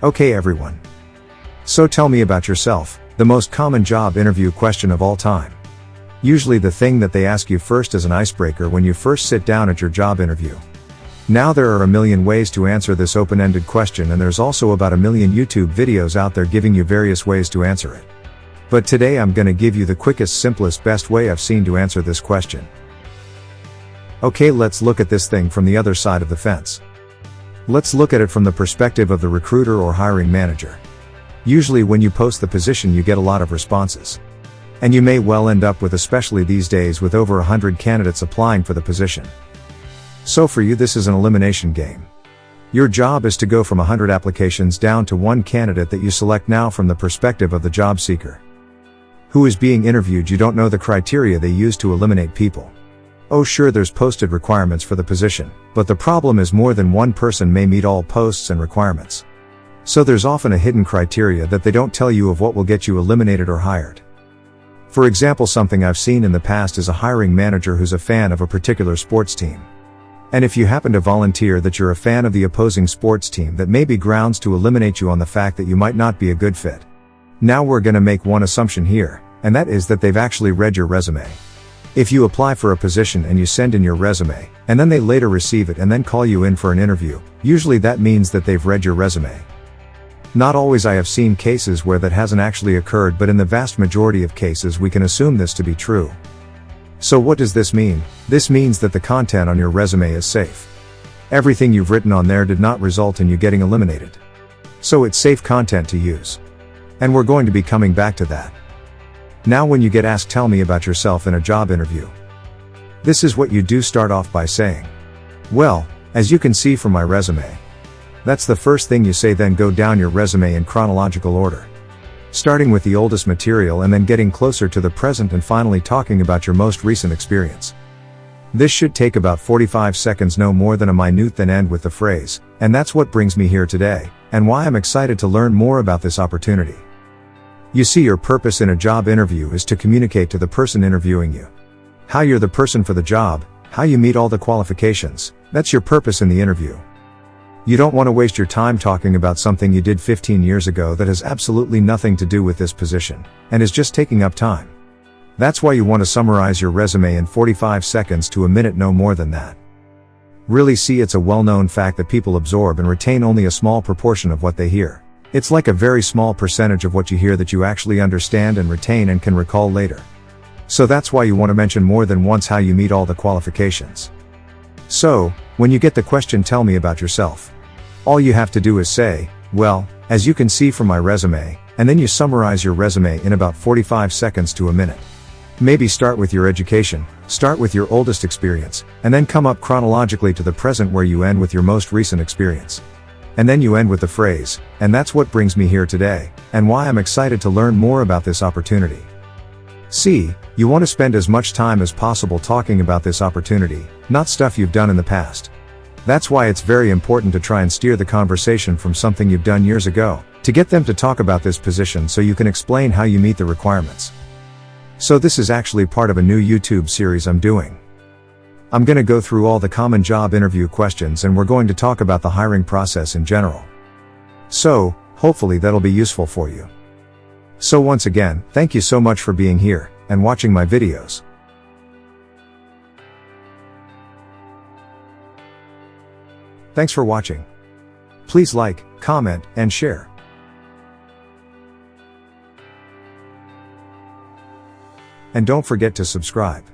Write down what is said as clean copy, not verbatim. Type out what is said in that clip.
Okay everyone. So tell me about yourself, the most common job interview question of all time. Usually the thing that they ask you first is an icebreaker when you first sit down at your job interview. Now there are a million ways to answer this open-ended question, and there's also about a million YouTube videos out there giving you various ways to answer it. But today I'm gonna give you the quickest, simplest, best way I've seen to answer this question. Okay, let's look at this thing from the other side of the fence. Let's look at it from the perspective of the recruiter or hiring manager. Usually when you post the position you get a lot of responses. And you may well end up with, especially these days, with over 100 candidates applying for the position. So for you this is an elimination game. Your job is to go from 100 applications down to one candidate that you select now from the perspective of the job seeker. Who is being interviewed? You don't know the criteria they use to eliminate people. Oh sure, there's posted requirements for the position, but the problem is more than one person may meet all posts and requirements. So there's often a hidden criteria that they don't tell you of what will get you eliminated or hired. For example, something I've seen in the past is a hiring manager who's a fan of a particular sports team. And if you happen to volunteer that you're a fan of the opposing sports team, that may be grounds to eliminate you on the fact that you might not be a good fit. Now we're gonna make one assumption here, and that is that they've actually read your resume. If you apply for a position and you send in your resume, and then they later receive it and then call you in for an interview, usually that means that they've read your resume. Not always. I have seen cases where that hasn't actually occurred, but in the vast majority of cases we can assume this to be true. So what does this mean? This means that the content on your resume is safe. Everything you've written on there did not result in you getting eliminated. So it's safe content to use. And we're going to be coming back to that. Now when you get asked, tell me about yourself in a job interview. This is what you do. Start off by saying, well, as you can see from my resume. That's the first thing you say, then go down your resume in chronological order. Starting with the oldest material and then getting closer to the present and finally talking about your most recent experience. This should take about 45 seconds, no more than a minute, then end with the phrase, and that's what brings me here today, and why I'm excited to learn more about this opportunity. You see, your purpose in a job interview is to communicate to the person interviewing you how you're the person for the job, how you meet all the qualifications. That's your purpose in the interview. You don't want to waste your time talking about something you did 15 years ago that has absolutely nothing to do with this position, and is just taking up time. That's why you want to summarize your resume in 45 seconds to a minute, no more than that. Really, see, it's a well-known fact that people absorb and retain only a small proportion of what they hear. It's like a very small percentage of what you hear that you actually understand and retain and can recall later. So that's why you want to mention more than once how you meet all the qualifications. So, when you get the question, tell me about yourself, all you have to do is say, well, as you can see from my resume, and then you summarize your resume in about 45 seconds to a minute. Maybe start with your education, start with your oldest experience, and then come up chronologically to the present where you end with your most recent experience. And then you end with the phrase, and that's what brings me here today, and why I'm excited to learn more about this opportunity. See, you want to spend as much time as possible talking about this opportunity, not stuff you've done in the past. That's why it's very important to try and steer the conversation from something you've done years ago, to get them to talk about this position so you can explain how you meet the requirements. So this is actually part of a new YouTube series I'm doing. I'm gonna go through all the common job interview questions, and we're going to talk about the hiring process in general. So, hopefully that'll be useful for you. So once again, thank you so much for being here, and watching my videos. Thanks for watching. Please like, comment, and share. And don't forget to subscribe.